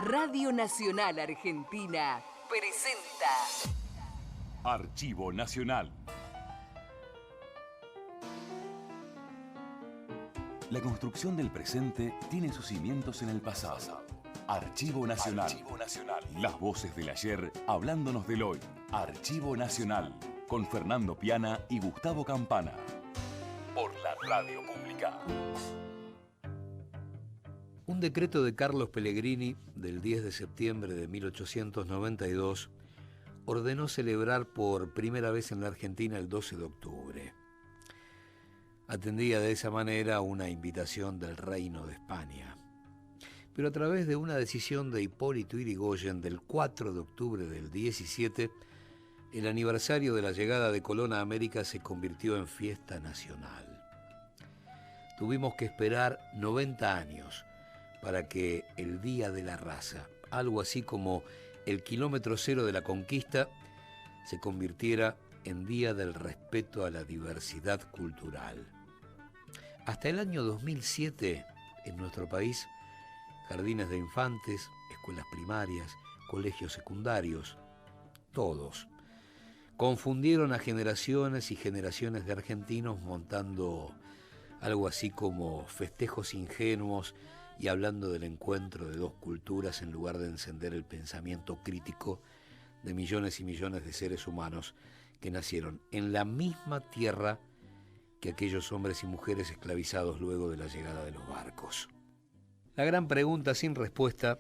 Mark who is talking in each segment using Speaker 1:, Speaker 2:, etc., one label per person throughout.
Speaker 1: Radio Nacional Argentina presenta
Speaker 2: Archivo Nacional. La construcción del presente tiene sus cimientos en el pasado. Archivo Nacional. Archivo Nacional. Las voces del ayer hablándonos del hoy. Archivo Nacional. Con Fernando Piana y Gustavo Campana. Por la Radio Pública.
Speaker 3: Un decreto de Carlos Pellegrini del 10 de septiembre de 1892 ordenó celebrar por primera vez en la Argentina el 12 de octubre. Atendía de esa manera una invitación del Reino de España. Pero a través de una decisión de Hipólito Yrigoyen del 4 de octubre del 17, el aniversario de la llegada de Colón a América se convirtió en fiesta nacional. Tuvimos que esperar 90 años para que el Día de la Raza, algo así como el kilómetro cero de la conquista, se convirtiera en Día del Respeto a la Diversidad Cultural. Hasta el año 2007, en nuestro país, jardines de infantes, escuelas primarias, colegios secundarios, todos confundieron a generaciones y generaciones de argentinos montando algo así como festejos ingenuos y hablando del encuentro de dos culturas en lugar de encender el pensamiento crítico de millones y millones de seres humanos que nacieron en la misma tierra que aquellos hombres y mujeres esclavizados luego de la llegada de los barcos. La gran pregunta sin respuesta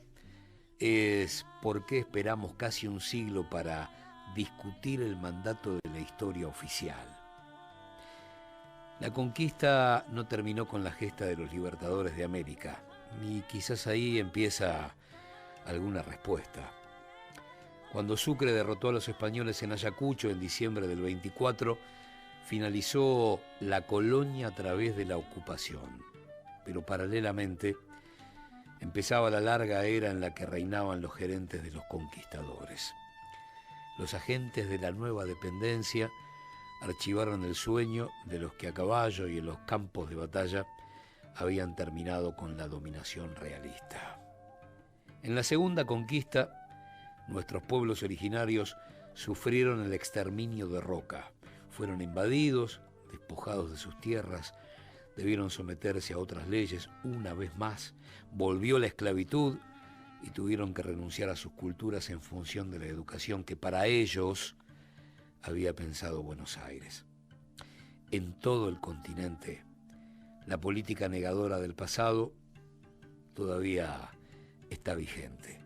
Speaker 3: es ¿por qué esperamos casi un siglo para discutir el mandato de la historia oficial? La conquista no terminó con la gesta de los libertadores de América, y quizás ahí empieza alguna respuesta. Cuando Sucre derrotó a los españoles en Ayacucho en diciembre del 24, finalizó la colonia a través de la ocupación, pero paralelamente empezaba la larga era en la que reinaban los gerentes de los conquistadores. Los agentes de la nueva dependencia archivaron el sueño de los que a caballo y en los campos de batalla habían terminado con la dominación realista. En la segunda conquista, nuestros pueblos originarios sufrieron el exterminio de Roca. Fueron invadidos, despojados de sus tierras, debieron someterse a otras leyes una vez más, volvió la esclavitud y tuvieron que renunciar a sus culturas en función de la educación que para ellos había pensado Buenos Aires. En todo el continente, la política negadora del pasado todavía está vigente,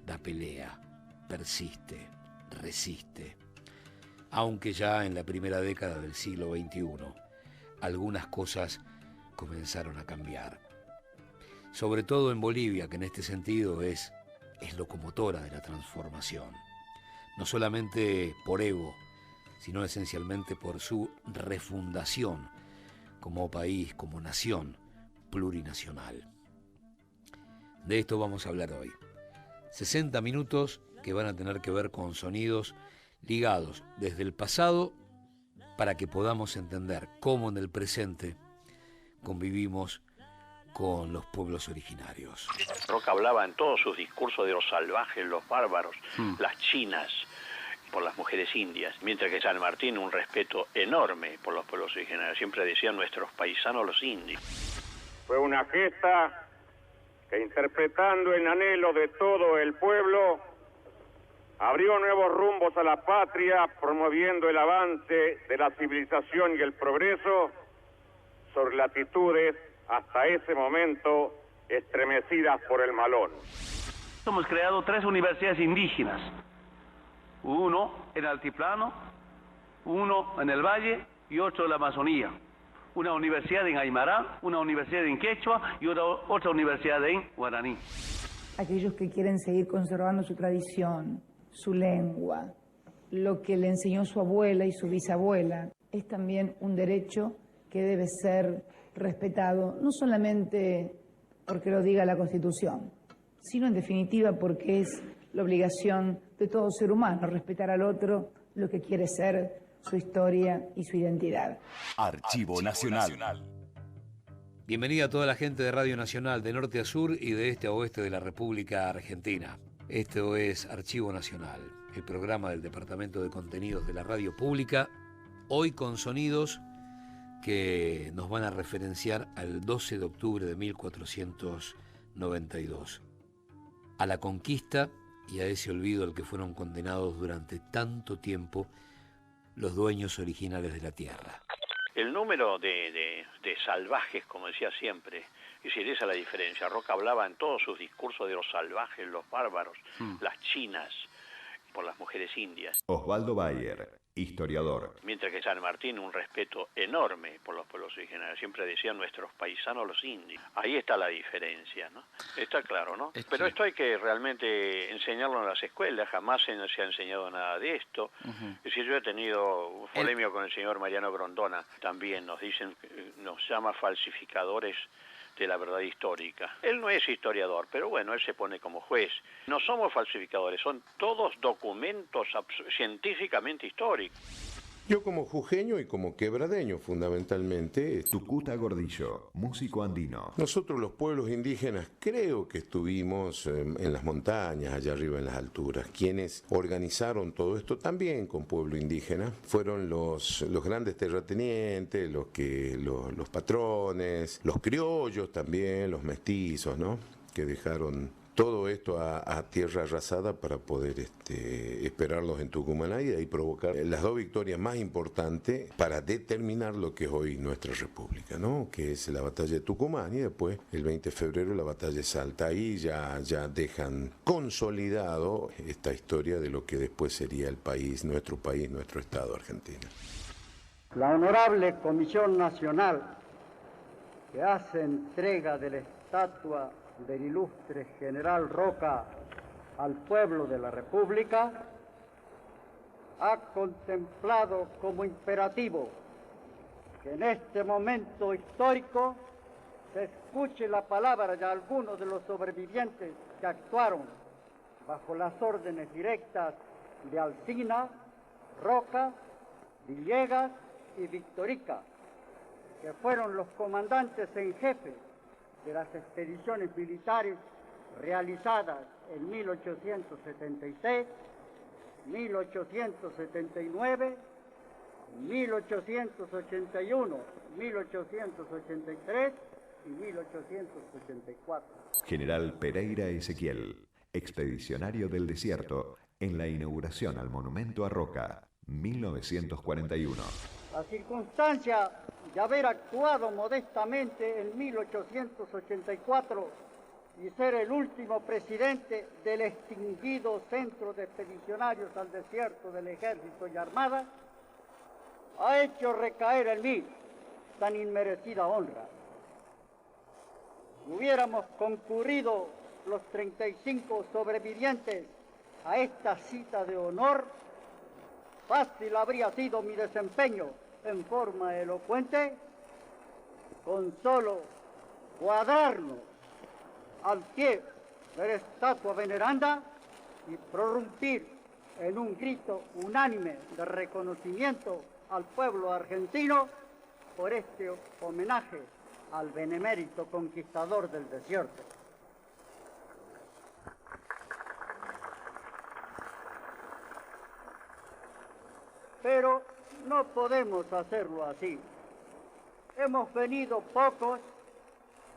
Speaker 3: da pelea, persiste, resiste. Aunque ya en la primera década del siglo XXI algunas cosas comenzaron a cambiar. Sobre todo en Bolivia, que en este sentido es locomotora de la transformación. No solamente por ego, sino esencialmente por su refundación como país, como nación plurinacional. De esto vamos a hablar hoy. 60 minutos que van a tener que ver con sonidos ligados desde el pasado para que podamos entender cómo en el presente convivimos con los pueblos originarios.
Speaker 4: Roca hablaba en todos sus discursos de los salvajes, los bárbaros, las chinas, por las mujeres indias, mientras que San Martín un respeto enorme por los pueblos originarios. Siempre decían nuestros paisanos los indios.
Speaker 5: Fue una gesta que, interpretando el anhelo de todo el pueblo, abrió nuevos rumbos a la patria, promoviendo el avance de la civilización y el progreso sobre latitudes hasta ese momento estremecidas por el malón.
Speaker 6: Hemos creado 3 universidades indígenas, uno en altiplano, uno en el valle y otro en la Amazonía. Una universidad en Aymara, una universidad en Quechua y otra universidad en Guaraní.
Speaker 7: Aquellos que quieren seguir conservando su tradición, su lengua, lo que le enseñó su abuela y su bisabuela, es también un derecho que debe ser respetado, no solamente porque lo diga la Constitución, sino en definitiva porque es la obligación de todo ser humano, respetar al otro, lo que quiere ser, su historia y su identidad.
Speaker 2: Archivo Nacional.
Speaker 3: Bienvenida a toda la gente de Radio Nacional, de norte a sur y de este a oeste de la República Argentina. Esto es Archivo Nacional, el programa del Departamento de Contenidos de la Radio Pública, hoy con sonidos que nos van a referenciar al 12 de octubre de 1492, a la conquista y a ese olvido al que fueron condenados durante tanto tiempo los dueños originales de la tierra.
Speaker 4: El número de salvajes, como decía siempre, es decir, esa es la diferencia. Roca hablaba en todos sus discursos de los salvajes, los bárbaros, las chinas, por las mujeres indias.
Speaker 8: Osvaldo Bayer, historiador.
Speaker 4: Mientras que San Martín, un respeto enorme por los pueblos originarios. Siempre decían nuestros paisanos los indios. Ahí está la diferencia, ¿no? Está claro, ¿no? Pero esto hay que realmente enseñarlo en las escuelas. Jamás se ha enseñado nada de esto. Es decir, yo he tenido polémica con el señor Mariano Grondona. También nos dicen, nos llama falsificadores de la verdad histórica. Él no es historiador, pero bueno, él se pone como juez. No somos falsificadores, son todos documentos científicamente históricos.
Speaker 9: Yo como jujeño y como quebradeño fundamentalmente.
Speaker 8: Tucuta Gordillo, músico andino.
Speaker 9: Nosotros los pueblos indígenas creo que estuvimos en las montañas, allá arriba en las alturas. Quienes organizaron todo esto también con pueblo indígena fueron los grandes terratenientes, los patrones, los criollos también, los mestizos, ¿no? Que dejaron todo esto a tierra arrasada para poder esperarlos en Tucumán y de ahí provocar las dos victorias más importantes para determinar lo que es hoy nuestra república, ¿no? Que es la batalla de Tucumán y después el 20 de febrero la batalla de Salta. Ahí ya dejan consolidado esta historia de lo que después sería el país, nuestro Estado Argentina.
Speaker 10: La honorable Comisión Nacional que hace entrega de la estatua del ilustre general Roca al pueblo de la República, ha contemplado como imperativo que en este momento histórico se escuche la palabra de algunos de los sobrevivientes que actuaron bajo las órdenes directas de Alsina, Roca, Villegas y Victorica, que fueron los comandantes en jefe de las expediciones militares realizadas en 1876, 1879, 1881, 1883 y 1884.
Speaker 8: General Pereira Ezequiel, expedicionario del desierto, en la inauguración al monumento a Roca, 1941.
Speaker 10: La circunstancia de haber actuado modestamente en 1884 y ser el último presidente del extinguido Centro de Expedicionarios al Desierto del Ejército y Armada, ha hecho recaer en mí tan inmerecida honra. Si hubiéramos concurrido los 35 sobrevivientes a esta cita de honor, fácil habría sido mi desempeño en forma elocuente, con solo cuadrarnos al pie de la estatua veneranda y prorrumpir en un grito unánime de reconocimiento al pueblo argentino por este homenaje al benemérito conquistador del desierto. Pero no podemos hacerlo así. Hemos venido pocos,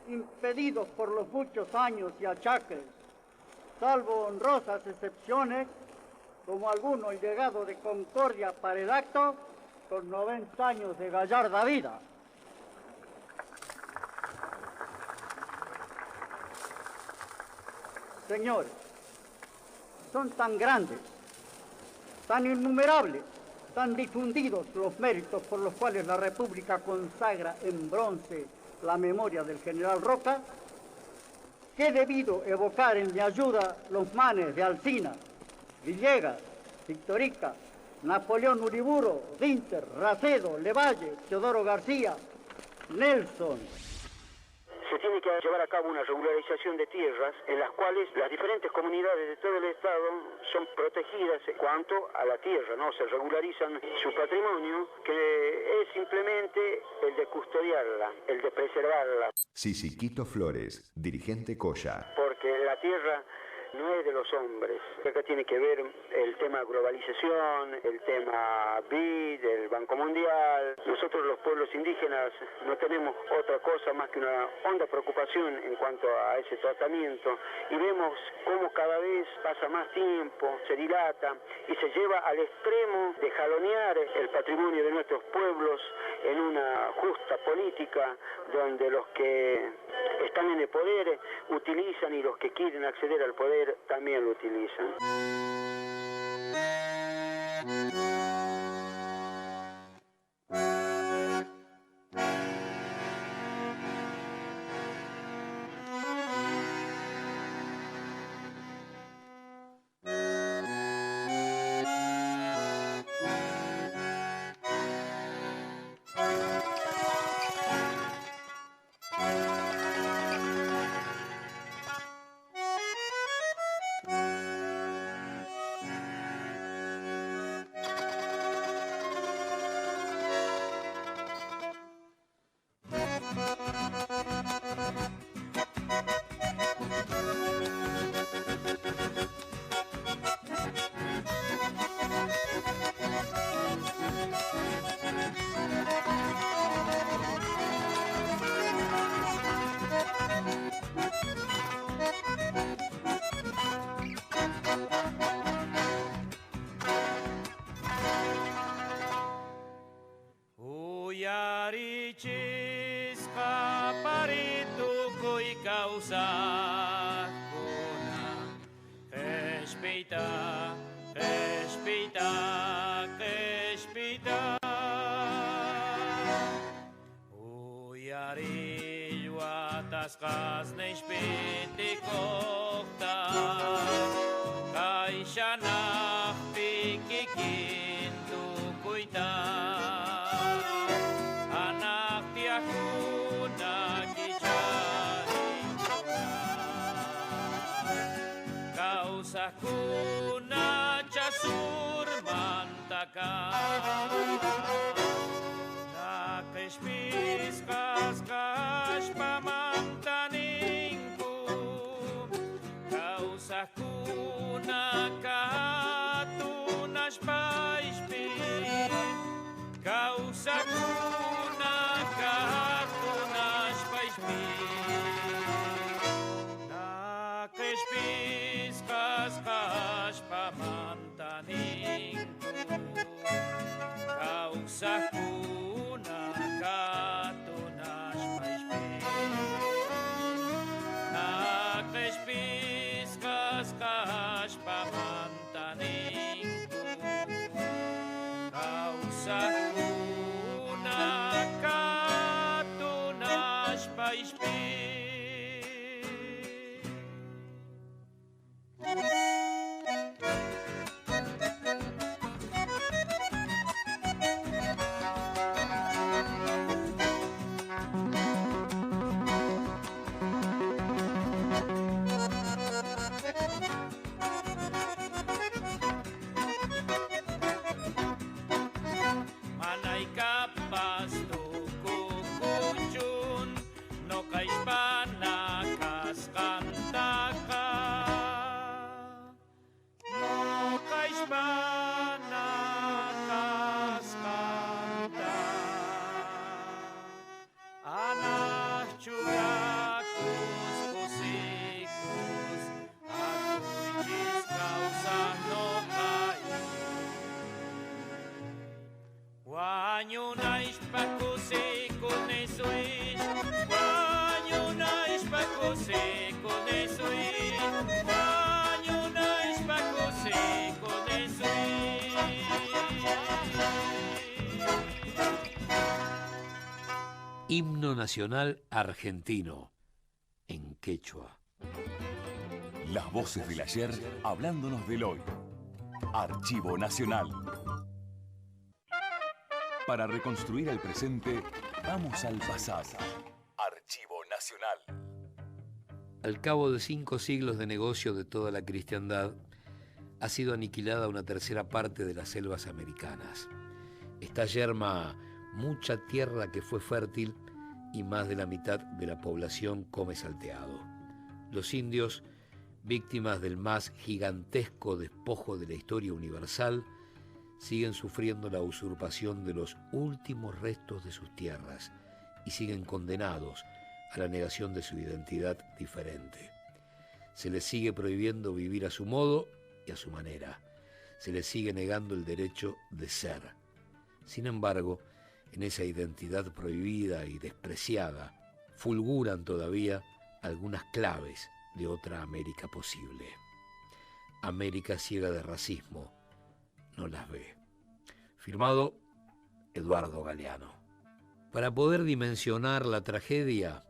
Speaker 10: impedidos por los muchos años y achaques, salvo honrosas excepciones, como alguno llegado de Concordia para el acto, con 90 años de gallarda vida. Señores, son tan grandes, tan innumerables, tan difundidos los méritos por los cuales la República consagra en bronce la memoria del general Roca, que he debido evocar en mi ayuda los manes de Alsina, Villegas, Victorica, Napoleón Uriburu, Dinter, Racedo, Levalle, Teodoro García, Nelson.
Speaker 11: se tiene que llevar a cabo una regularización de tierras en las cuales las diferentes comunidades de todo el Estado son protegidas en cuanto a la tierra, ¿no? Se regularizan su patrimonio, que es simplemente el de custodiarla, el de preservarla.
Speaker 8: Sisiquito Flores, dirigente Coya.
Speaker 11: Porque la tierra no es de los hombres. Acá tiene que ver el tema globalización, el tema BID, el Banco Mundial. Nosotros los pueblos indígenas no tenemos otra cosa más que una honda preocupación en cuanto a ese tratamiento y vemos cómo cada vez pasa más tiempo, se dilata y se lleva al extremo de jalonear el patrimonio de nuestros pueblos en una justa política donde los que están en el poder utilizan y los que quieren acceder al poder también lo utilizan.
Speaker 3: Himno nacional argentino, en quechua.
Speaker 2: Las voces del ayer hablándonos del hoy. Archivo Nacional. Para reconstruir el presente, vamos al pasado. Archivo Nacional.
Speaker 3: Al cabo de 5 siglos de negocio de toda la cristiandad, ha sido aniquilada una tercera parte de las selvas americanas. Está yerma mucha tierra que fue fértil y más de la mitad de la población come salteado. Los indios, víctimas del más gigantesco despojo de la historia universal, siguen sufriendo la usurpación de los últimos restos de sus tierras y siguen condenados a la negación de su identidad diferente. Se les sigue prohibiendo vivir a su modo y a su manera. Se les sigue negando el derecho de ser. Sin embargo, en esa identidad prohibida y despreciada, fulguran todavía algunas claves de otra América posible. América ciega de racismo no las ve. Firmado Eduardo Galeano. Para poder dimensionar la tragedia,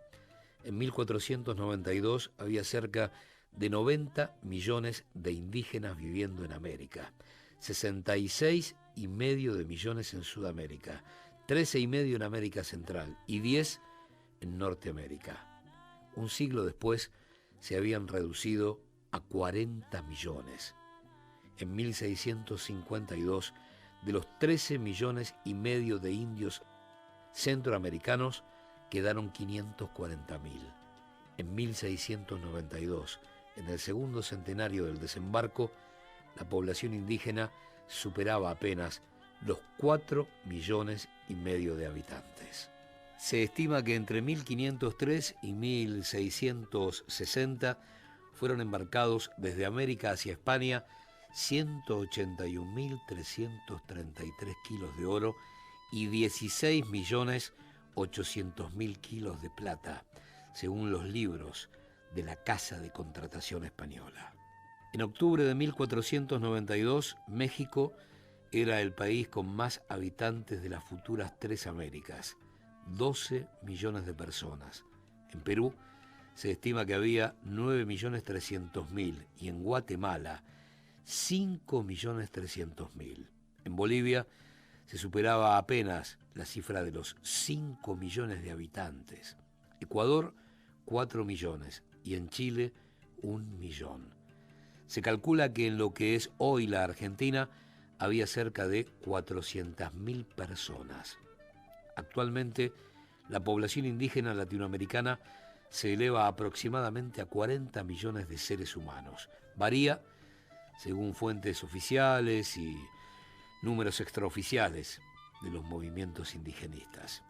Speaker 3: en 1492 había cerca de 90 millones de indígenas viviendo en América, 66,5 de millones en Sudamérica, 13,5 en América Central y 10 en Norteamérica. Un siglo después se habían reducido a 40 millones. En 1652, de los 13,5 millones de indios centroamericanos, quedaron 540.000. En 1692, en el segundo centenario del desembarco, la población indígena superaba apenas los 4,5 millones de habitantes. Se estima que entre 1503 y 1660 fueron embarcados desde América hacia España 181.333 kilos de oro y 16.800.000 kilos de plata, según los libros de la Casa de Contratación Española. En octubre de 1492, México era el país con más habitantes de las futuras 3 Américas, 12 millones de personas. En Perú se estima que había 9.300.000 y en Guatemala 5.300.000. En Bolivia se superaba apenas la cifra de los 5 millones de habitantes. Ecuador, 4 millones y en Chile, 1 millón. Se calcula que en lo que es hoy la Argentina había cerca de 400.000 personas. Actualmente, la población indígena latinoamericana se eleva aproximadamente a 40 millones de seres humanos. Varía según fuentes oficiales y números extraoficiales de los movimientos indigenistas.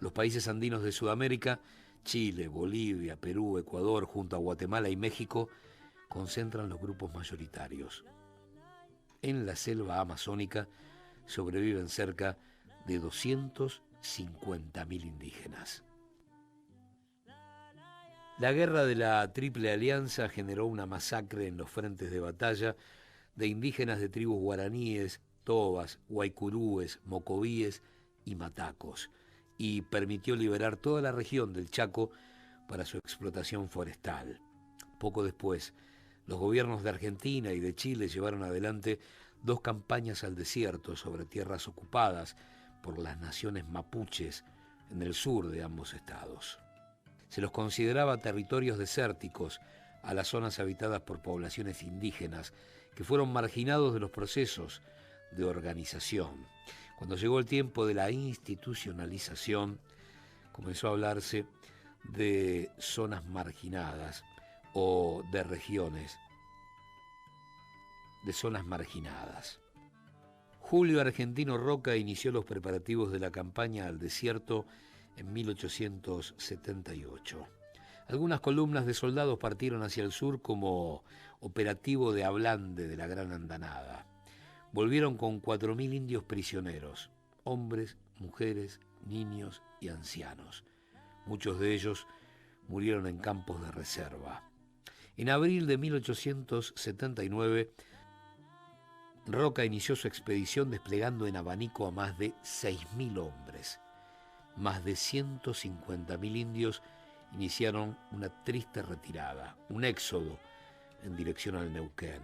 Speaker 3: Los países andinos de Sudamérica, Chile, Bolivia, Perú, Ecuador, junto a Guatemala y México, concentran los grupos mayoritarios. En la selva amazónica sobreviven cerca de 250.000 indígenas. La guerra de la Triple Alianza generó una masacre en los frentes de batalla de indígenas de tribus guaraníes, tobas, guaycurúes, mocovíes y matacos, y permitió liberar toda la región del Chaco para su explotación forestal. Poco después, los gobiernos de Argentina y de Chile llevaron adelante 2 campañas al desierto sobre tierras ocupadas por las naciones mapuches en el sur de ambos estados. Se los consideraba territorios desérticos a las zonas habitadas por poblaciones indígenas que fueron marginados de los procesos de organización. Cuando llegó el tiempo de la institucionalización, comenzó a hablarse de zonas marginadas o de regiones, de zonas marginadas. Julio Argentino Roca inició los preparativos de la campaña al desierto en 1878. Algunas columnas de soldados partieron hacia el sur como operativo de Ablande de la Gran Andanada. Volvieron con 4.000 indios prisioneros, hombres, mujeres, niños y ancianos. Muchos de ellos murieron en campos de reserva. En abril de 1879, Roca inició su expedición desplegando en abanico a más de 6.000 hombres. Más de 150.000 indios iniciaron una triste retirada, un éxodo en dirección al Neuquén.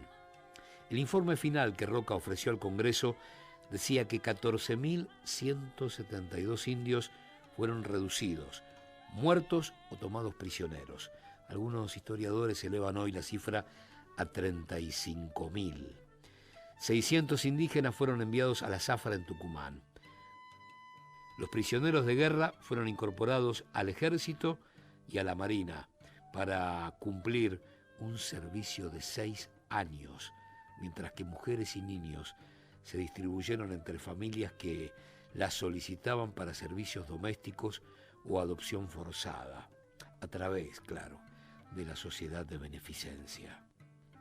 Speaker 3: El informe final que Roca ofreció al Congreso decía que 14.172 indios fueron reducidos, muertos o tomados prisioneros, Algunos historiadores elevan hoy la cifra a 35.000. 600 indígenas fueron enviados a la zafra en Tucumán. Los prisioneros de guerra fueron incorporados al ejército y a la marina para cumplir un servicio de 6 años, mientras que mujeres y niños se distribuyeron entre familias que las solicitaban para servicios domésticos o adopción forzada, a través, claro, de la sociedad de beneficencia.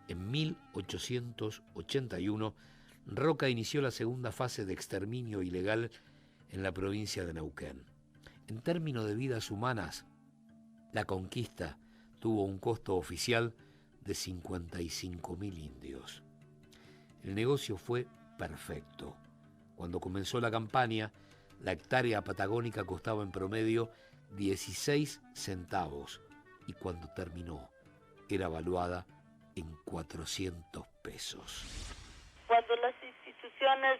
Speaker 3: En 1881, Roca inició la segunda fase de exterminio ilegal en la provincia de Neuquén. En términos de vidas humanas, la conquista tuvo un costo oficial de 55.000 indios. El negocio fue perfecto. Cuando comenzó la campaña, la hectárea patagónica costaba en promedio 16 centavos y cuando terminó era valuada en 400 pesos.
Speaker 12: Cuando las instituciones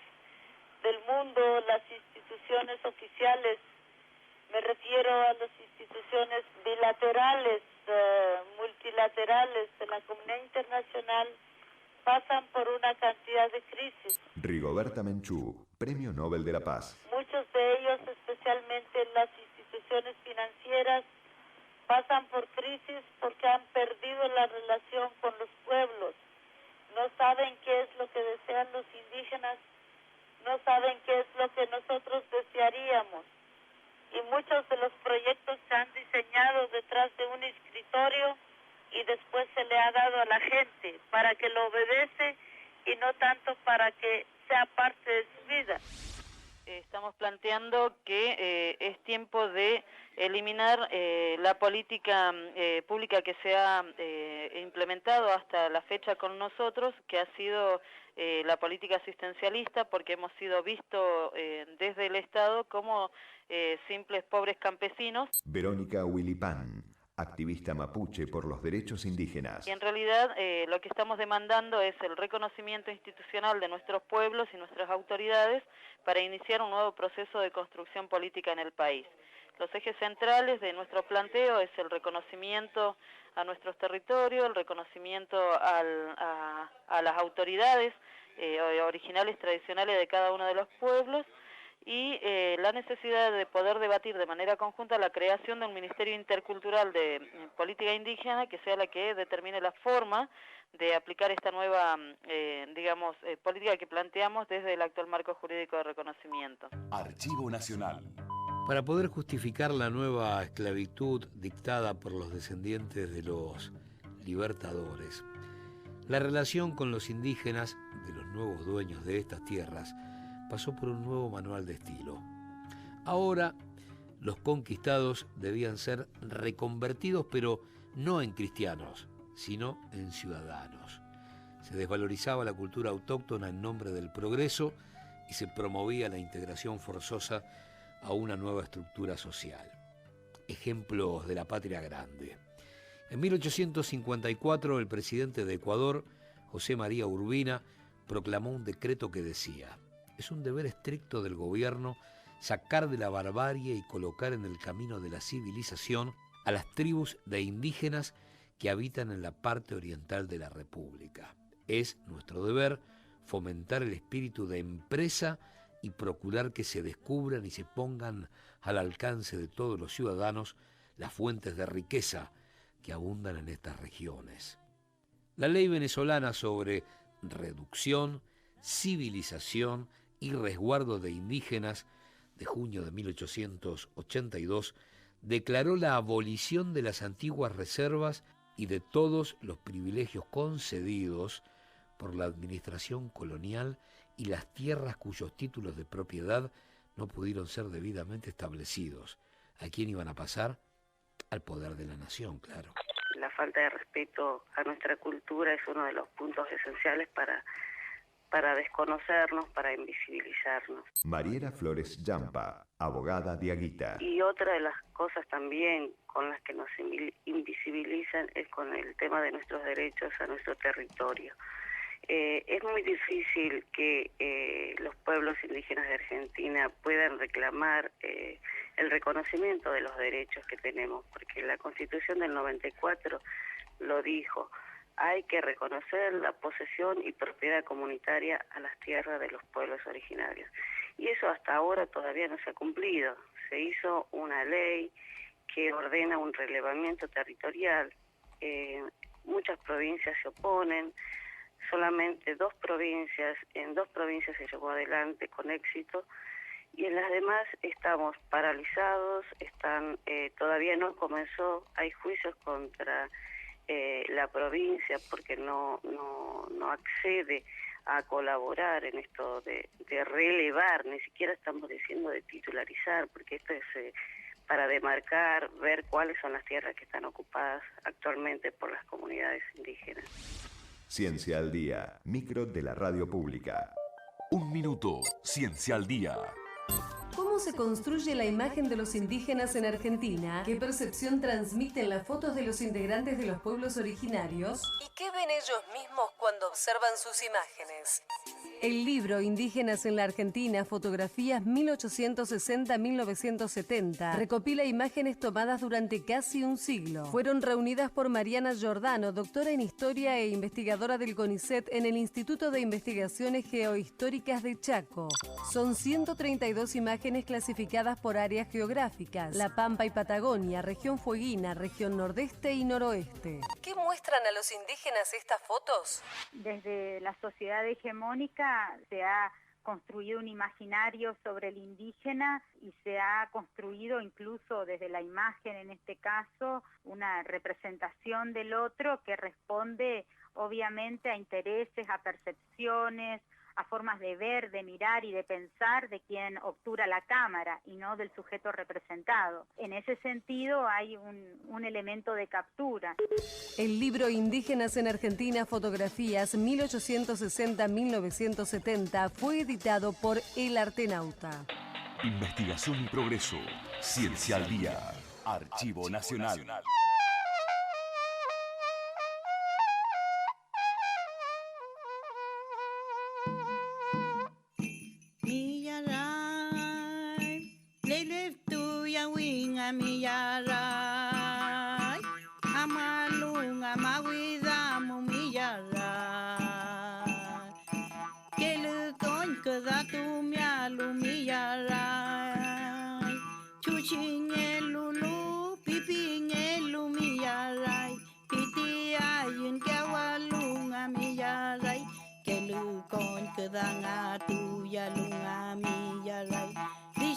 Speaker 12: del mundo, las instituciones oficiales, me refiero a las instituciones bilaterales, multilaterales de la comunidad internacional, pasan por una cantidad de crisis.
Speaker 8: Rigoberta Menchú, Premio Nobel de la Paz.
Speaker 12: Muchos de ellos, especialmente las instituciones financieras, pasan por crisis porque han perdido la relación con los pueblos. No saben qué es lo que desean los indígenas, no saben qué es lo que nosotros desearíamos. Y muchos de los proyectos se han diseñado detrás de un escritorio y después se le ha dado a la gente para que lo obedece y no tanto para que sea parte de su vida. Estamos planteando que es tiempo de eliminar la política pública que se ha implementado hasta la fecha con nosotros, que ha sido la política asistencialista, porque hemos sido vistos desde el Estado como simples pobres campesinos.
Speaker 8: Verónica Huilipán, activista mapuche por los derechos indígenas.
Speaker 12: Y en realidad lo que estamos demandando es el reconocimiento institucional de nuestros pueblos y nuestras autoridades para iniciar un nuevo proceso de construcción política en el país. Los ejes centrales de nuestro planteo es el reconocimiento a nuestros territorios, el reconocimiento a las autoridades originales, tradicionales de cada uno de los pueblos, y la necesidad de poder debatir de manera conjunta la creación de un Ministerio Intercultural de Política Indígena que sea la que determine la forma de aplicar esta nueva, política que planteamos desde el actual marco jurídico de reconocimiento.
Speaker 2: Archivo Nacional.
Speaker 3: Para poder justificar la nueva esclavitud dictada por los descendientes de los libertadores, la relación con los indígenas, de los nuevos dueños de estas tierras, pasó por un nuevo manual de estilo. Ahora, los conquistados debían ser reconvertidos, pero no en cristianos, sino en ciudadanos. Se desvalorizaba la cultura autóctona en nombre del progreso y se promovía la integración forzosa a una nueva estructura social. Ejemplos de la patria grande. En 1854, el presidente de Ecuador, José María Urbina, proclamó un decreto que decía: es un deber estricto del gobierno sacar de la barbarie y colocar en el camino de la civilización a las tribus de indígenas que habitan en la parte oriental de la República. Es nuestro deber fomentar el espíritu de empresa y procurar que se descubran y se pongan al alcance de todos los ciudadanos las fuentes de riqueza que abundan en estas regiones. La ley venezolana sobre reducción, civilización y resguardo de indígenas de junio de 1882 declaró la abolición de las antiguas reservas y de todos los privilegios concedidos por la administración colonial y las tierras cuyos títulos de propiedad no pudieron ser debidamente establecidos. ¿A quién iban a pasar? Al poder de la nación, claro.
Speaker 12: La falta de respeto a nuestra cultura es uno de los puntos esenciales para desconocernos, para invisibilizarnos.
Speaker 8: Mariela Flores Yampa, abogada diaguita.
Speaker 12: Y otra de las cosas también con las que nos invisibilizan es con el tema de nuestros derechos a nuestro territorio. Es muy difícil que los pueblos indígenas de Argentina puedan reclamar
Speaker 13: el reconocimiento de los derechos que tenemos, porque la Constitución del 94 lo dijo, hay que reconocer la posesión y propiedad comunitaria a las tierras de los pueblos originarios. Y eso hasta ahora todavía no se ha cumplido. Se hizo una ley que ordena un relevamiento territorial. Muchas provincias se oponen, solamente en dos provincias se llevó adelante con éxito, y en las demás estamos paralizados, todavía no comenzó, hay juicios contra la provincia porque no accede a colaborar en esto de relevar, ni siquiera estamos diciendo de titularizar, porque esto es para demarcar, ver cuáles son las tierras que están ocupadas actualmente por las comunidades indígenas.
Speaker 8: Ciencia al Día, micro de la radio pública.
Speaker 2: Un minuto, Ciencia al Día.
Speaker 14: ¿Cómo se construye la imagen de los indígenas en Argentina? ¿Qué percepción transmiten las fotos de los integrantes de los pueblos originarios? ¿Y qué ven ellos mismos cuando observan sus imágenes? El libro Indígenas en la Argentina, fotografías 1860-1970, recopila imágenes tomadas durante casi un siglo. Fueron reunidas por Mariana Giordano, doctora en Historia e investigadora del CONICET en el Instituto de Investigaciones Geohistóricas de Chaco. Son 132 imágenes clasificadas por áreas geográficas: La Pampa y Patagonia, región fueguina, región nordeste y noroeste. ¿Qué muestran a los indígenas estas fotos?
Speaker 15: Desde la sociedad hegemónica se ha construido un imaginario sobre el indígena y se ha construido incluso desde la imagen, en este caso, una representación del otro que responde obviamente a intereses, a percepciones, a formas de ver, de mirar y de pensar de quien obtura la cámara y no del sujeto representado. En ese sentido hay un elemento de captura.
Speaker 14: El libro Indígenas en Argentina, fotografías 1860-1970 fue editado por El Artenauta.
Speaker 2: Investigación y progreso. Ciencia al Día. Archivo Nacional.
Speaker 16: Miyarai, amalunga mawida mumiyarai, kelukon kedatu mialu miyarai, chuchingelu pipingelu miyarai, piti ayun kawalunga miyarai, kelukon kedangatu yalunga miyarai.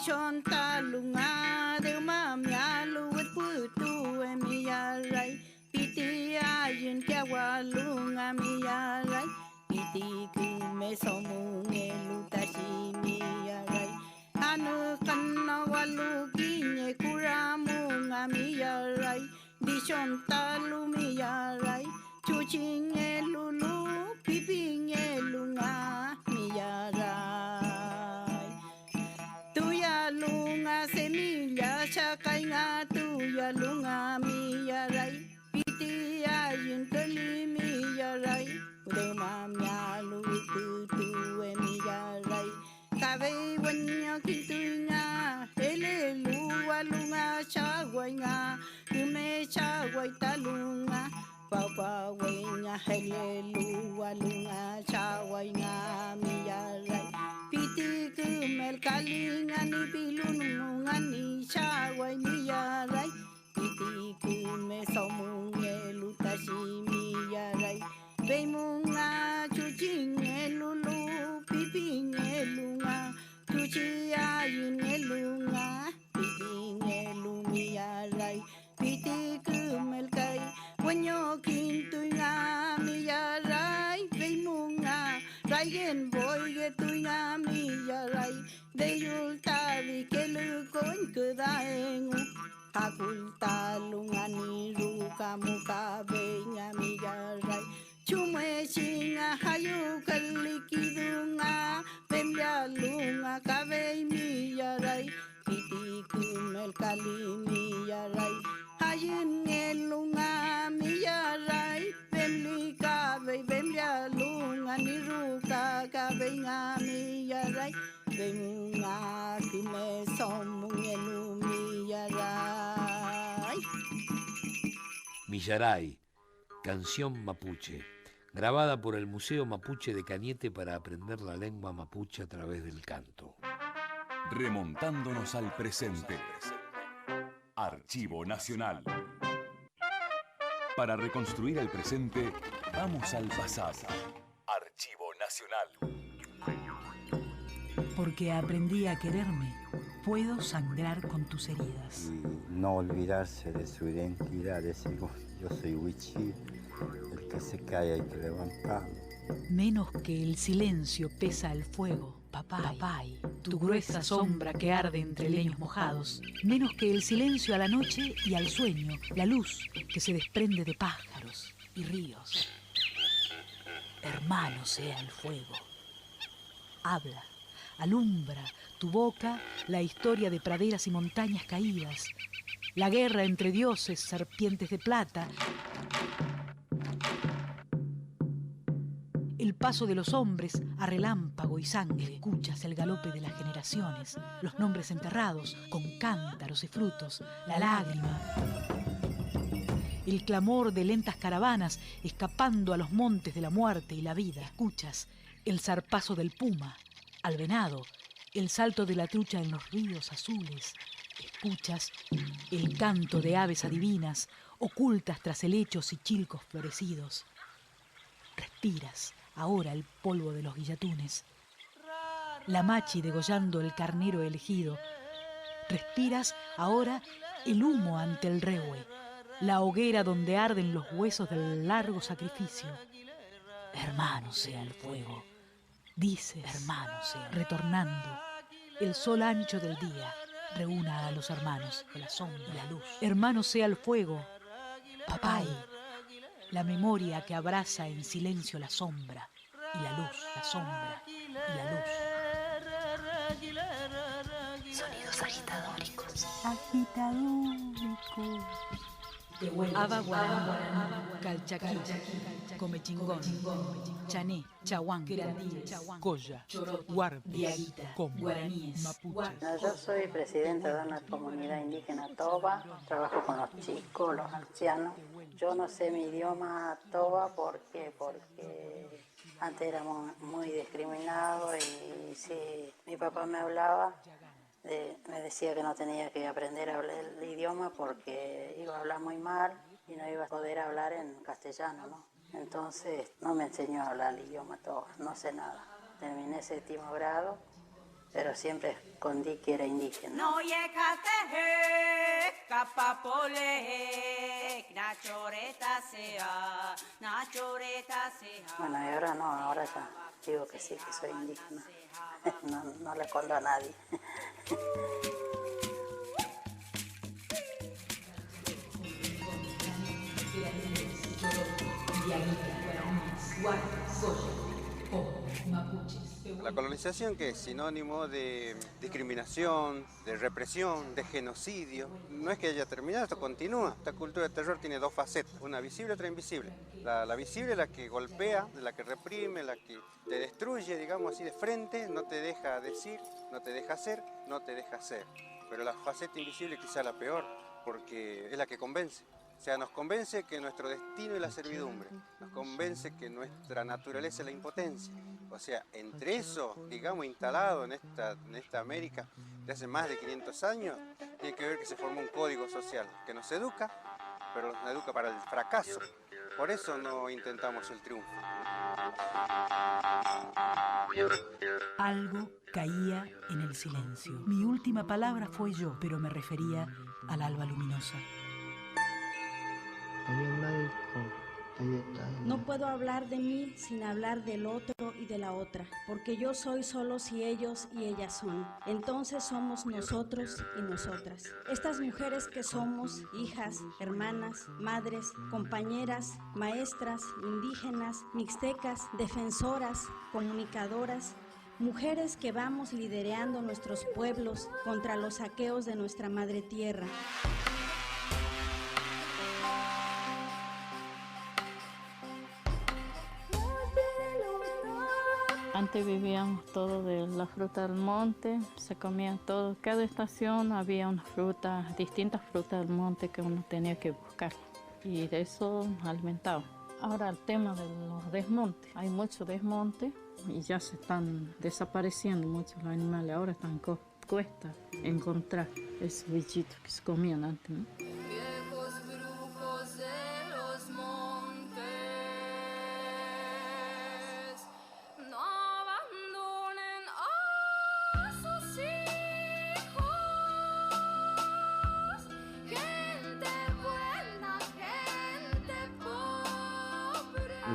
Speaker 16: Chontalunga de mamialu with putu e miarai, piti ayun kawalunga miarai, piti kume somu elutashi miarai, anu kanna walu kinye kuramunga miarai, di chontalu miarai, chuching elulu piping elunga miarai. Lunga semilla chakainga tuya lunga miyarai, piti ayun kali miyarai, ude mamyalu tutu e miyarai, kabe wanya kintuinga, elelu walunga chagwainga, kume chagwai talunga, papa wenya elelu walunga chagwainga miyarai. Piti kumel kalinga ni pilununga ni chawai ni yarai, piti kume somunge lutashi mi yarai, beimunga chuching elulu piping elunga, chuchi ayun elunga, piping elumi yarai, piti kumel kai, wanyo kintuinga mi yarai, beimunga Rayen boy getuinga mi yarai, deyul tavi kelukon kedaengu, hakulta lungani ruka muka benya mi yarai, chume chinga hayu kalikidunga, bemya lunga kabe mi yarai, piti kumel kali mi yarai, hayun elunga mi yarai, bemli kabe bemya lunga niruka kabe nga mi yarai, benga kume somu elumi
Speaker 3: Millaray, canción mapuche, grabada por el Museo Mapuche de Cañete para aprender la lengua mapuche a través del canto.
Speaker 2: Remontándonos al presente. Archivo Nacional. Para reconstruir el presente, vamos al pasado. Archivo Nacional.
Speaker 17: Porque aprendí a quererme, puedo sangrar con tus heridas.
Speaker 18: Y no olvidarse de su identidad, decir, yo soy Huichil, el que se cae hay que levantarlo.
Speaker 17: Menos que el silencio pesa el fuego, papay, tu gruesa sombra que arde entre leños mojados. Menos que el silencio a la noche y al sueño, la luz que se desprende de pájaros y ríos. Hermano sea el fuego. Habla, alumbra tu boca la historia de praderas y montañas caídas, la guerra entre dioses, serpientes de plata, el paso de los hombres a relámpago y sangre. Escuchas el galope de las generaciones, los nombres enterrados con cántaros y frutos, la lágrima, el clamor de lentas caravanas escapando a los montes de la muerte y la vida. Escuchas el zarpazo del puma al venado, el salto de la trucha en los ríos azules. Escuchas el canto de aves adivinas ocultas tras helechos y chilcos florecidos. Respiras ahora el polvo de los guillatunes, la machi degollando el carnero elegido. Respiras ahora el humo ante el rehue, la hoguera donde arden los huesos del largo sacrificio. Hermano sea el fuego, dices, hermano sea, retornando. El sol ancho del día reúna a los hermanos de la sombra y la luz. Hermano sea el fuego, papay, la memoria que abraza en silencio la sombra y la luz, la sombra y la luz.
Speaker 19: Sonidos agitadóricos.
Speaker 17: Agitadóricos. Aba Guaraní, Calchaquí, Comechingón, Chané, Chahuán, Coya, Huarpis,
Speaker 19: guaraníes,
Speaker 17: Mapuches.
Speaker 20: Yo soy presidenta de una comunidad indígena Toba, trabajo con los chicos, los ancianos. Yo no sé mi idioma Toba porque antes era muy discriminado y si mi papá me hablaba, me decía que no tenía que aprender a hablar el idioma porque iba a hablar muy mal y no iba a poder hablar en castellano, ¿no? Entonces no me enseñó a hablar el idioma Toba, no sé nada. Terminé 7º grado, pero siempre escondí que era indígena.
Speaker 16: No llegaste, capapole, nachoreta sea, nachoreta sea.
Speaker 20: Bueno, y ahora no, ahora ya digo que sí, que soy indígena. No le escondo a nadie.
Speaker 21: La colonización, que es sinónimo de discriminación, de represión, de genocidio, no es que haya terminado, esto continúa. Esta cultura de terror tiene dos facetas, una visible y otra invisible. La visible es la que golpea, la que reprime, la que te destruye, digamos así, de frente, no te deja decir, no te deja hacer, no te deja hacer. Pero la faceta invisible es quizá la peor, porque es la que convence. O sea, nos convence que nuestro destino es la servidumbre, nos convence que nuestra naturaleza es la impotencia. O sea, entre eso, digamos, instalado en esta América de hace más de 500 años, tiene que ver que se formó un código social que nos educa, pero nos educa para el fracaso. Por eso no intentamos el triunfo.
Speaker 17: Algo caía en el silencio. Mi última palabra fue yo, pero me refería al alba luminosa.
Speaker 22: No puedo hablar de mí sin hablar del otro y de la otra, porque yo soy solo si ellos y ellas son. Entonces somos nosotros y nosotras. Estas mujeres que somos hijas, hermanas, madres, compañeras, maestras, indígenas, mixtecas, defensoras, comunicadoras, mujeres que vamos liderando nuestros pueblos contra los saqueos de nuestra madre tierra.
Speaker 23: Antes vivíamos todo de la fruta del monte, se comía todo. Cada estación había una fruta, distintas frutas del monte que uno tenía que buscar. y de eso alimentaba. Ahora el tema de los desmontes, hay mucho desmonte y ya se están desapareciendo muchos los animales, ahora están cuesta encontrar esos bichitos que se comían antes, ¿no?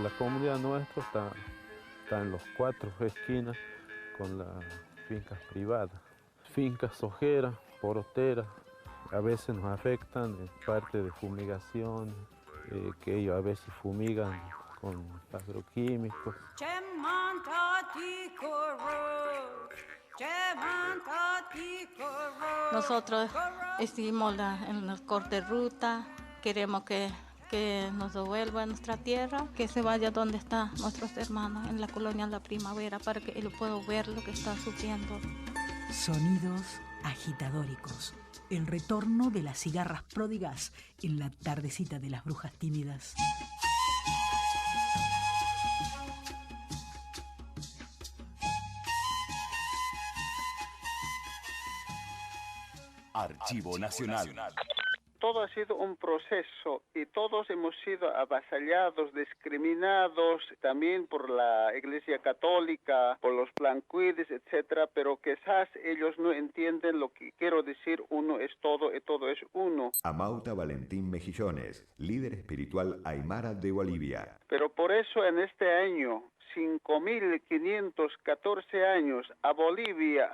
Speaker 1: La comunidad nuestra está en los 4 esquinas con las fincas privadas. Fincas sojeras, poroteras, a veces nos afectan en parte de fumigación, que ellos a veces fumigan con agroquímicos.
Speaker 23: Nosotros estuvimos en los cortes de ruta, queremos que nos devuelva nuestra tierra, que se vaya donde están nuestros hermanos, en la colonia La Primavera, para que ellos puedan ver lo que están sufriendo.
Speaker 17: Sonidos agitadóricos. El retorno de las cigarras pródigas en la tardecita de las brujas tímidas.
Speaker 2: Archivo Nacional.
Speaker 5: Todo ha sido un proceso y todos hemos sido avasallados, discriminados también por la Iglesia Católica, por los blancuides, etcétera, pero quizás ellos no entienden lo que quiero decir, uno es todo y todo es uno.
Speaker 8: Amauta Valentín Mejillones, líder espiritual aymara de Bolivia.
Speaker 5: Pero por eso en este año 5.514 años a Bolivia,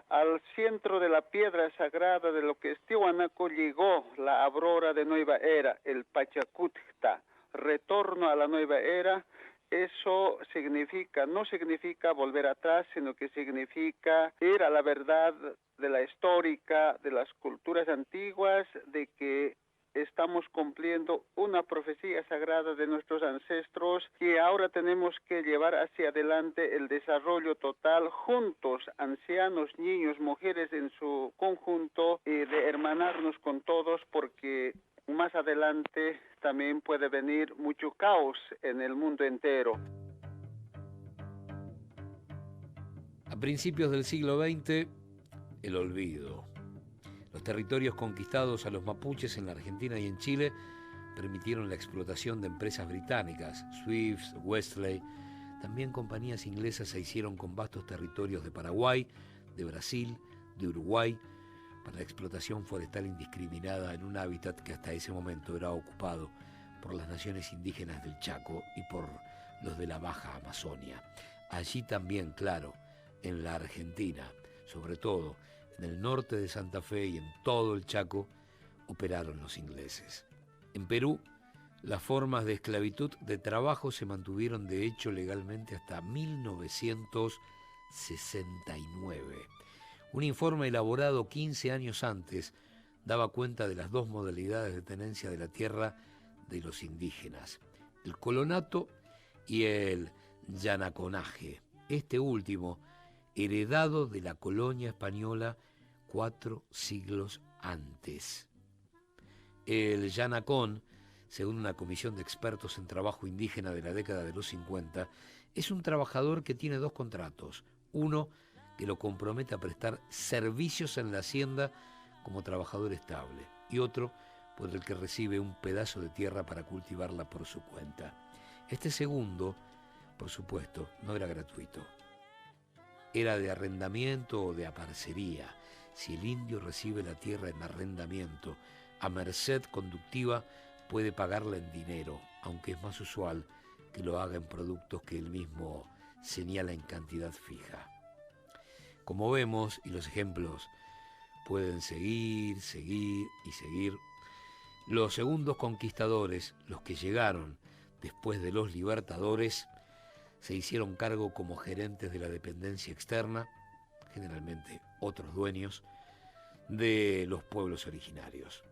Speaker 5: al centro de la piedra sagrada de lo que es Tiwanaku, llegó la aurora de nueva era, el Pachacútecta, retorno a la nueva era. Eso significa, no significa volver atrás, sino que significa ir a la verdad de la histórica, de las culturas antiguas, de que estamos cumpliendo una profecía sagrada de nuestros ancestros que ahora tenemos que llevar hacia adelante el desarrollo total juntos, ancianos, niños, mujeres en su conjunto, de hermanarnos con todos, porque más adelante también puede venir mucho caos en el mundo entero.
Speaker 3: A principios del siglo XX, el olvido. Los territorios conquistados a los mapuches en la Argentina y en Chile permitieron la explotación de empresas británicas, Swifts, Westley. También compañías inglesas se hicieron con vastos territorios de Paraguay, de Brasil, de Uruguay, para la explotación forestal indiscriminada en un hábitat que hasta ese momento era ocupado por las naciones indígenas del Chaco y por los de la Baja Amazonia. Allí también, claro, en la Argentina, sobre todo en el norte de Santa Fe y en todo el Chaco, operaron los ingleses. En Perú, las formas de esclavitud de trabajo se mantuvieron de hecho legalmente hasta 1969. Un informe elaborado 15 años antes daba cuenta de las dos modalidades de tenencia de la tierra de los indígenas, el colonato y el llanaconaje. Este último, heredado de la colonia española 4 siglos antes. El llanacón, según una comisión de expertos en trabajo indígena de la década de los 50, es un trabajador que tiene 2 contratos. Uno que lo compromete a prestar servicios en la hacienda como trabajador estable, y otro por el que recibe un pedazo de tierra para cultivarla por su cuenta. Este segundo, por supuesto, no era gratuito. Era de arrendamiento o de aparcería. Si el indio recibe la tierra en arrendamiento, a merced conductiva, puede pagarla en dinero, aunque es más usual que lo haga en productos que él mismo señala en cantidad fija. Como vemos, y los ejemplos pueden seguir, los segundos conquistadores, los que llegaron después de los libertadores, se hicieron cargo como gerentes de la dependencia externa, generalmente otros dueños, de los pueblos originarios.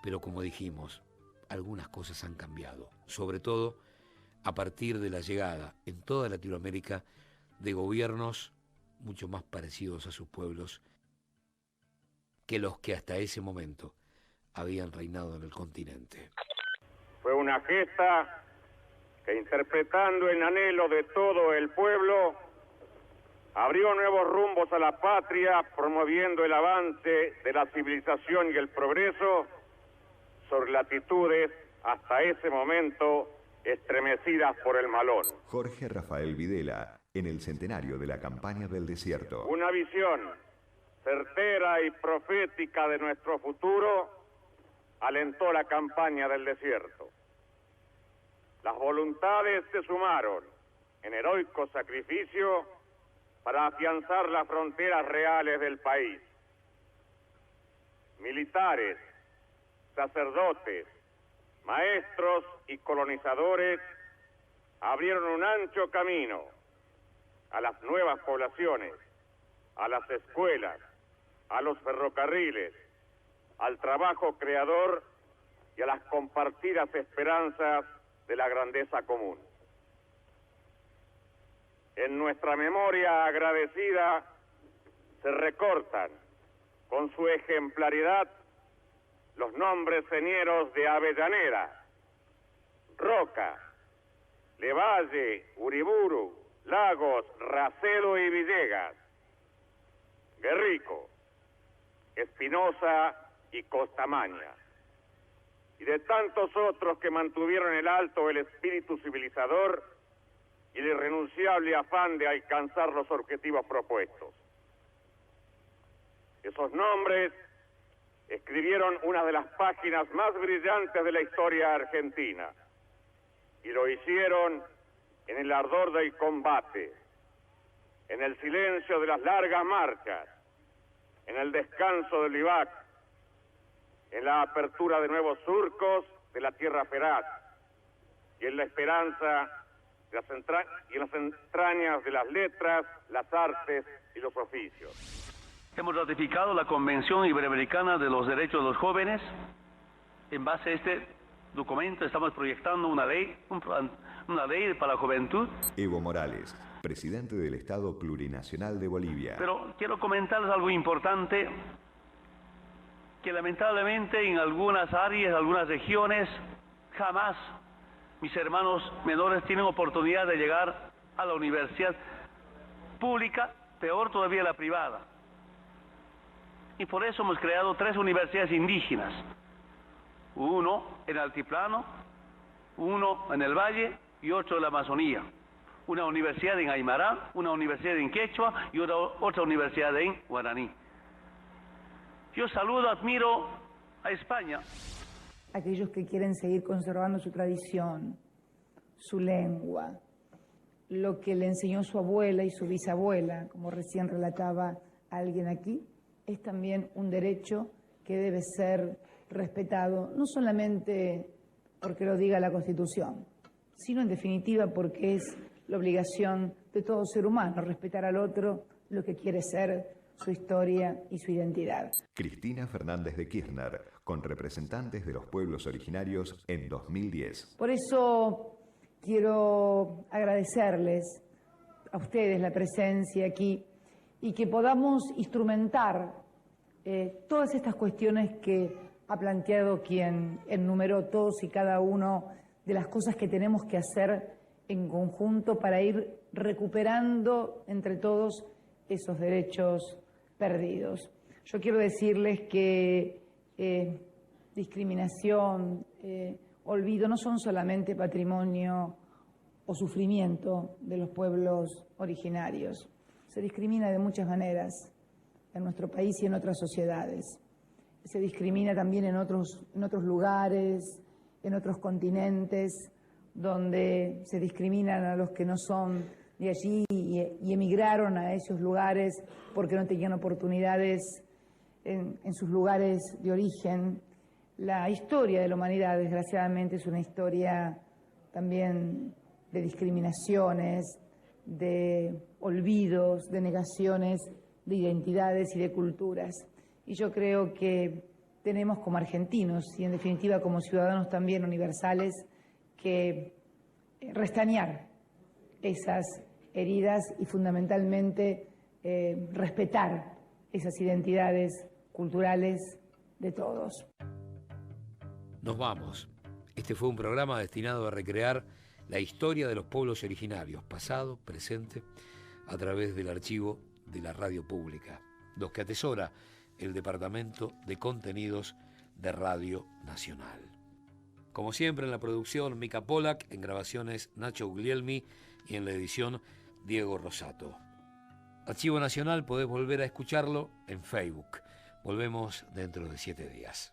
Speaker 3: Pero como dijimos, algunas cosas han cambiado, sobre todo a partir de la llegada en toda Latinoamérica de gobiernos mucho más parecidos a sus pueblos que los que hasta ese momento habían reinado en el continente.
Speaker 4: Fue una gesta que, interpretando el anhelo de todo el pueblo, abrió nuevos rumbos a la patria, promoviendo el avance de la civilización y el progreso sobre latitudes hasta ese momento estremecidas por el malón.
Speaker 8: Jorge Rafael Videla, en el centenario de la campaña del desierto.
Speaker 4: Una visión certera y profética de nuestro futuro alentó la campaña del desierto. Las voluntades se sumaron en heroico sacrificio para afianzar las fronteras reales del país. Militares, sacerdotes, maestros y colonizadores abrieron un ancho camino a las nuevas poblaciones, a las escuelas, a los ferrocarriles, al trabajo creador y a las compartidas esperanzas de la grandeza común. En nuestra memoria agradecida se recortan con su ejemplaridad los nombres señeros de Avellaneda, Roca, Levalle, Uriburu, Lagos, Racedo y Villegas, Guerrico, Espinosa y Costamaña, y de tantos otros que mantuvieron en alto el espíritu civilizador y el irrenunciable afán de alcanzar los objetivos propuestos. Esos nombres escribieron una de las páginas más brillantes de la historia argentina, y lo hicieron en el ardor del combate, en el silencio de las largas marchas, en el descanso del vivac, en la apertura de nuevos surcos de la tierra feraz, y en la esperanza de y en las entrañas de las letras, las artes y los oficios.
Speaker 6: Hemos ratificado la Convención Iberoamericana de los Derechos de los Jóvenes. En base a este documento estamos proyectando una ley para la juventud.
Speaker 8: Evo Morales, presidente del Estado Plurinacional de Bolivia.
Speaker 6: Pero quiero comentarles algo importante, que lamentablemente en algunas áreas, algunas regiones, jamás mis hermanos menores tienen oportunidad de llegar a la universidad pública, peor todavía la privada. Y por eso hemos creado 3 universidades indígenas. Uno en Altiplano, uno en el Valle y otro en la Amazonía. Una universidad en Aymara, una universidad en Quechua y otra universidad en Guaraní. Yo saludo, admiro a España.
Speaker 7: Aquellos que quieren seguir conservando su tradición, su lengua, lo que le enseñó su abuela y su bisabuela, como recién relataba alguien aquí, es también un derecho que debe ser respetado, no solamente porque lo diga la Constitución, sino en definitiva porque es la obligación de todo ser humano, respetar al otro, lo que quiere ser, su historia y su identidad.
Speaker 8: Cristina Fernández de Kirchner, con representantes de los pueblos originarios en 2010.
Speaker 7: Por eso quiero agradecerles a ustedes la presencia aquí y que podamos instrumentar todas estas cuestiones que ha planteado quien enumeró todos y cada uno de las cosas que tenemos que hacer en conjunto para ir recuperando entre todos esos derechos perdidos. Yo quiero decirles que discriminación, olvido no son solamente patrimonio o sufrimiento de los pueblos originarios. Se discrimina de muchas maneras en nuestro país y en otras sociedades. Se discrimina también en otros lugares, en otros continentes, donde se discriminan a los que no son de allí y emigraron a esos lugares porque no tenían oportunidades en sus lugares de origen. La historia de la humanidad, desgraciadamente, es una historia también de discriminaciones, de olvidos, de negaciones de identidades y de culturas. Y yo creo que tenemos como argentinos y en definitiva como ciudadanos también universales que restañar esas heridas y fundamentalmente respetar esas identidades culturales de todos.
Speaker 3: Nos vamos. Este fue un programa destinado a recrear la historia de los pueblos originarios, pasado, presente, a través del archivo de la radio pública, los que atesora el Departamento de Contenidos de Radio Nacional. Como siempre, en la producción Mica Polak, en grabaciones Nacho Guglielmi y en la edición Diego Rosato. Archivo Nacional podés volver a escucharlo en Facebook. Volvemos dentro de 7 días.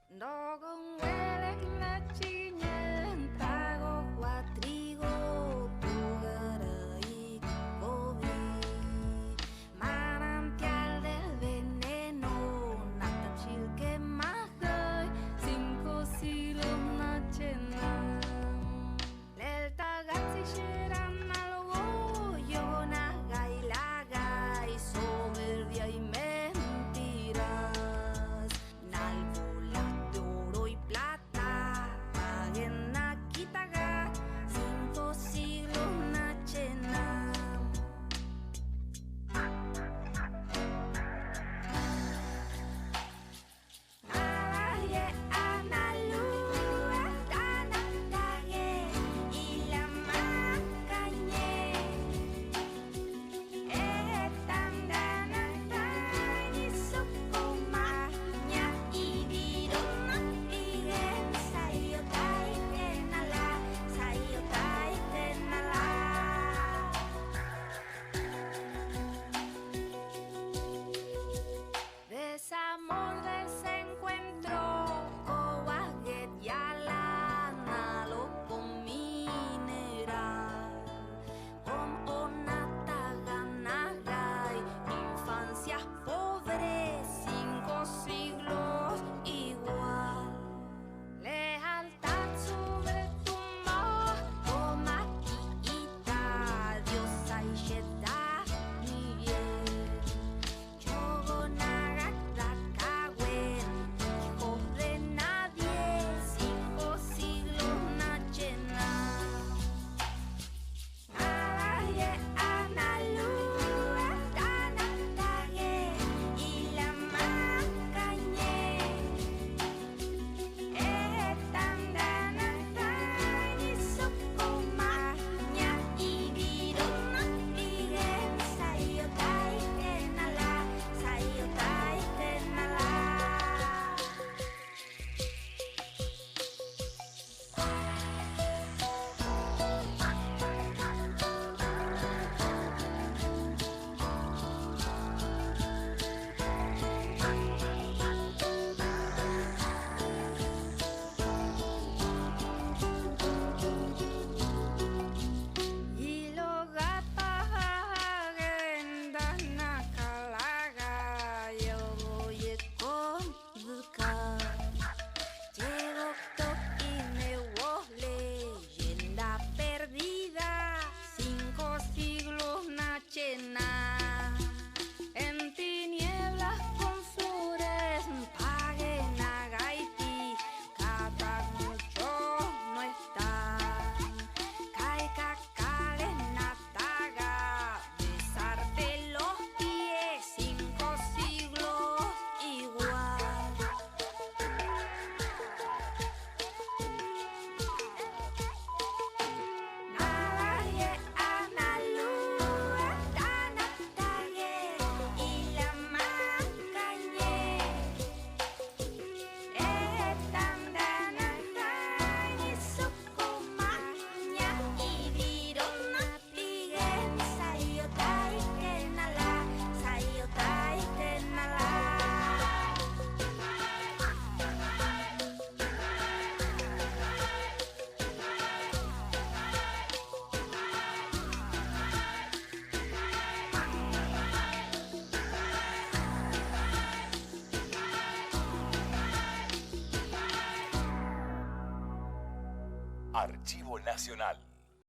Speaker 2: Archivo Nacional.